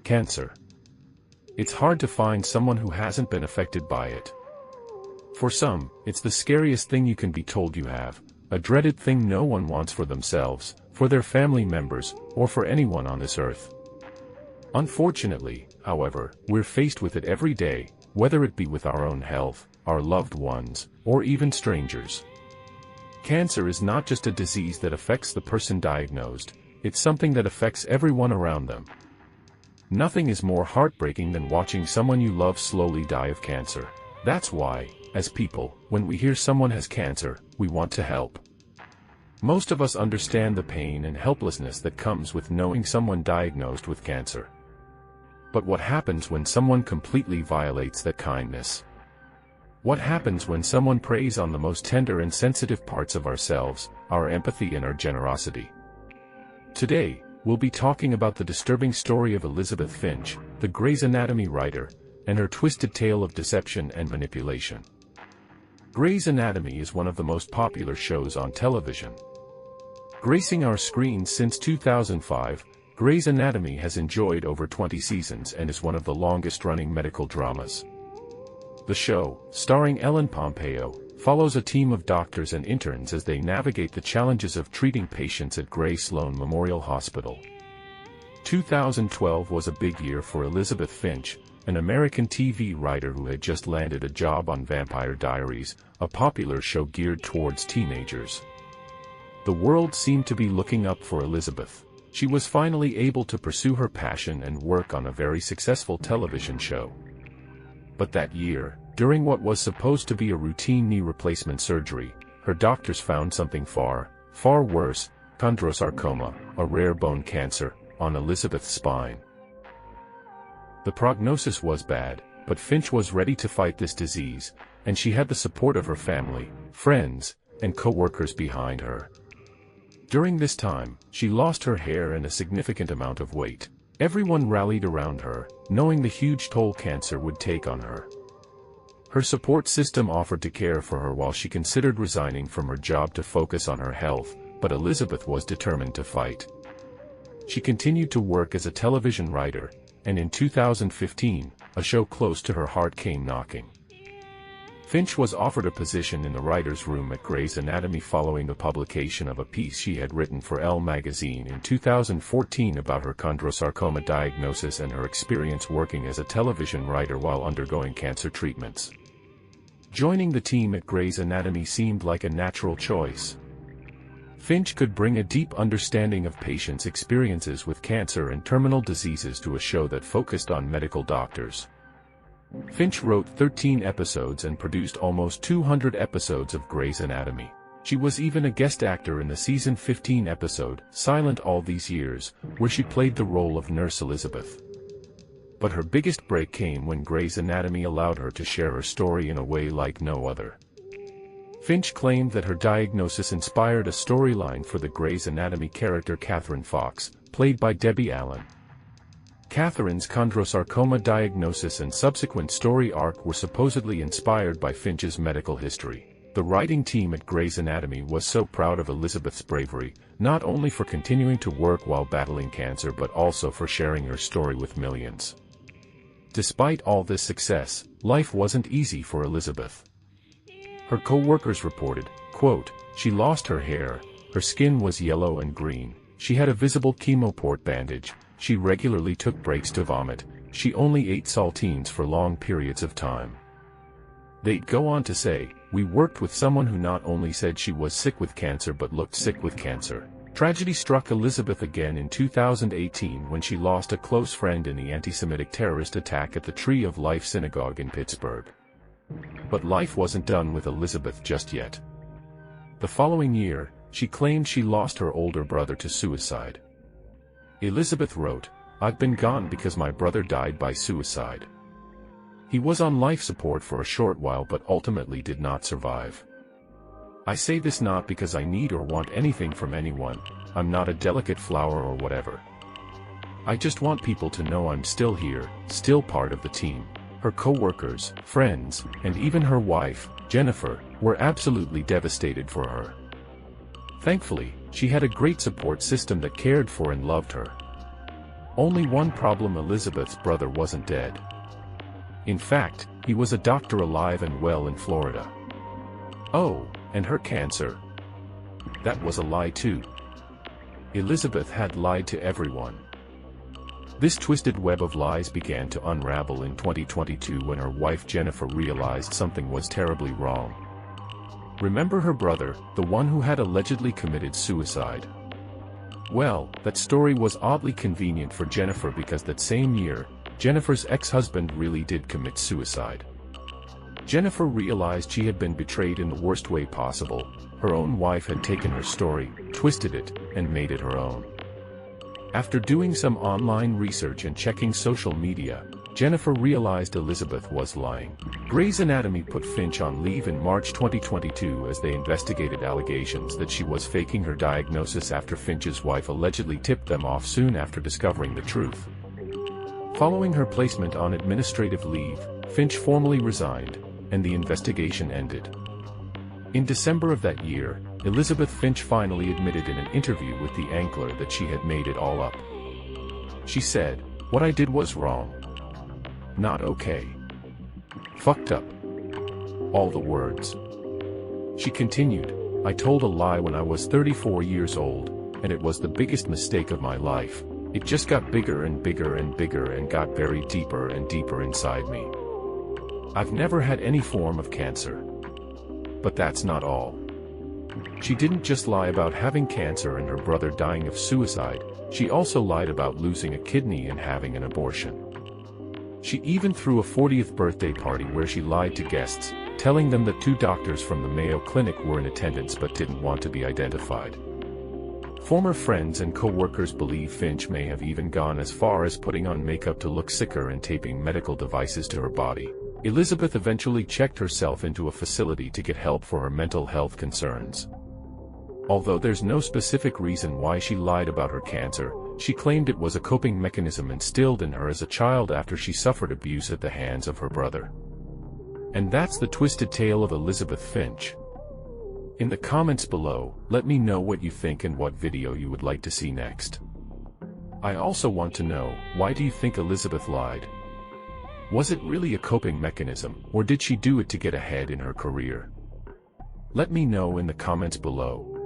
Cancer. It's hard to find someone who hasn't been affected by it. For some, it's the scariest thing you can be told you have, a dreaded thing no one wants for themselves, for their family members, or for anyone on this earth. Unfortunately, however, we're faced with it every day, whether it be with our own health, our loved ones, or even strangers. Cancer is not just a disease that affects the person diagnosed, it's something that affects everyone around them. Nothing is more heartbreaking than watching someone you love slowly die of cancer. That's why, as people, when we hear someone has cancer, we want to help. Most of us understand the pain and helplessness that comes with knowing someone diagnosed with cancer. But what happens when someone completely violates that kindness? What happens when someone preys on the most tender and sensitive parts of ourselves, our empathy and our generosity? Today, we'll be talking about the disturbing story of Elizabeth Finch, the Grey's Anatomy writer, and her twisted tale of deception and manipulation. Grey's Anatomy is one of the most popular shows on television. Gracing our screens since 2005, Grey's Anatomy has enjoyed over 20 seasons and is one of the longest-running medical dramas. The show, starring Ellen Pompeo, follows a team of doctors and interns as they navigate the challenges of treating patients at Grey Sloan Memorial Hospital. 2012 was a big year for Elizabeth Finch, an American TV writer who had just landed a job on Vampire Diaries, a popular show geared towards teenagers. The world seemed to be looking up for Elizabeth. She was finally able to pursue her passion and work on a very successful television show. But that year, during what was supposed to be a routine knee replacement surgery, her doctors found something far worse, chondrosarcoma, a rare bone cancer, on Elizabeth's spine. The prognosis was bad, but Finch was ready to fight this disease, and she had the support of her family, friends, and co-workers behind her. During this time, she lost her hair and a significant amount of weight. Everyone rallied around her, knowing the huge toll cancer would take on her. Her support system offered to care for her while she considered resigning from her job to focus on her health, but Elizabeth was determined to fight. She continued to work as a television writer, and in 2015, a show close to her heart came knocking. Finch was offered a position in the writer's room at Grey's Anatomy following the publication of a piece she had written for Elle magazine in 2014 about her chondrosarcoma diagnosis and her experience working as a television writer while undergoing cancer treatments. Joining the team at Grey's Anatomy seemed like a natural choice. Finch could bring a deep understanding of patients' experiences with cancer and terminal diseases to a show that focused on medical doctors. Finch wrote 13 episodes and produced almost 200 episodes of Grey's Anatomy. She was even a guest actor in the season 15 episode, Silent All These Years, where she played the role of Nurse Elizabeth. But her biggest break came when Grey's Anatomy allowed her to share her story in a way like no other. Finch claimed that her diagnosis inspired a storyline for the Grey's Anatomy character Catherine Fox, played by Debbie Allen. Catherine's chondrosarcoma diagnosis and subsequent story arc were supposedly inspired by Finch's medical history. The writing team at Grey's Anatomy was so proud of Elizabeth's bravery, not only for continuing to work while battling cancer but also for sharing her story with millions. Despite all this success, life wasn't easy for Elizabeth. Her co-workers reported, quote, "She lost her hair, her skin was yellow and green, she had a visible chemoport bandage, she regularly took breaks to vomit, she only ate saltines for long periods of time." They'd go on to say, "We worked with someone who not only said she was sick with cancer but looked sick with cancer." Tragedy struck Elizabeth again in 2018 when she lost a close friend in the anti-Semitic terrorist attack at the Tree of Life Synagogue in Pittsburgh. But life wasn't done with Elizabeth just yet. The following year, she claimed she lost her older brother to suicide. Elizabeth wrote, "I've been gone because my brother died by suicide. He was on life support for a short while but ultimately did not survive. I say this not because I need or want anything from anyone, I'm not a delicate flower or whatever. I just want people to know I'm still here, still part of the team." Her co-workers, friends, and even her wife, Jennifer, were absolutely devastated for her. Thankfully, she had a great support system that cared for and loved her. Only one problem: Elizabeth's brother wasn't dead. In fact, he was a doctor alive and well in Florida. Oh, and her cancer? That was a lie too. Elizabeth had lied to everyone. This twisted web of lies began to unravel in 2022 when her wife Jennifer realized something was terribly wrong. Remember her brother, the one who had allegedly committed suicide? Well, that story was oddly convenient for Jennifer because that same year, Jennifer's ex-husband really did commit suicide. Jennifer realized she had been betrayed in the worst way possible. Her own wife had taken her story, twisted it, and made it her own. After doing some online research and checking social media, Jennifer realized Elizabeth was lying. Grey's Anatomy put Finch on leave in March 2022 as they investigated allegations that she was faking her diagnosis after Finch's wife allegedly tipped them off soon after discovering the truth. Following her placement on administrative leave, Finch formally resigned, and the investigation ended. In December of that year, Elizabeth Finch finally admitted in an interview with the Ankler that she had made it all up. She said, "What I did was wrong. Not okay. Fucked up." All the words. She continued, "I told a lie when I was 34 years old, and it was the biggest mistake of my life. It just got bigger and bigger and bigger and got buried deeper and deeper inside me. I've never had any form of cancer." But that's not all. She didn't just lie about having cancer and her brother dying of suicide, she also lied about losing a kidney and having an abortion. She even threw a 40th birthday party where she lied to guests, telling them that 2 doctors from the Mayo Clinic were in attendance but didn't want to be identified. Former friends and co-workers believe Finch may have even gone as far as putting on makeup to look sicker and taping medical devices to her body. Elizabeth eventually checked herself into a facility to get help for her mental health concerns. Although there's no specific reason why she lied about her cancer, she claimed it was a coping mechanism instilled in her as a child after she suffered abuse at the hands of her brother. And that's the twisted tale of Elizabeth Finch. In the comments below, let me know what you think and what video you would like to see next. I also want to know, why do you think Elizabeth lied? Was it really a coping mechanism, or did she do it to get ahead in her career? Let me know in the comments below.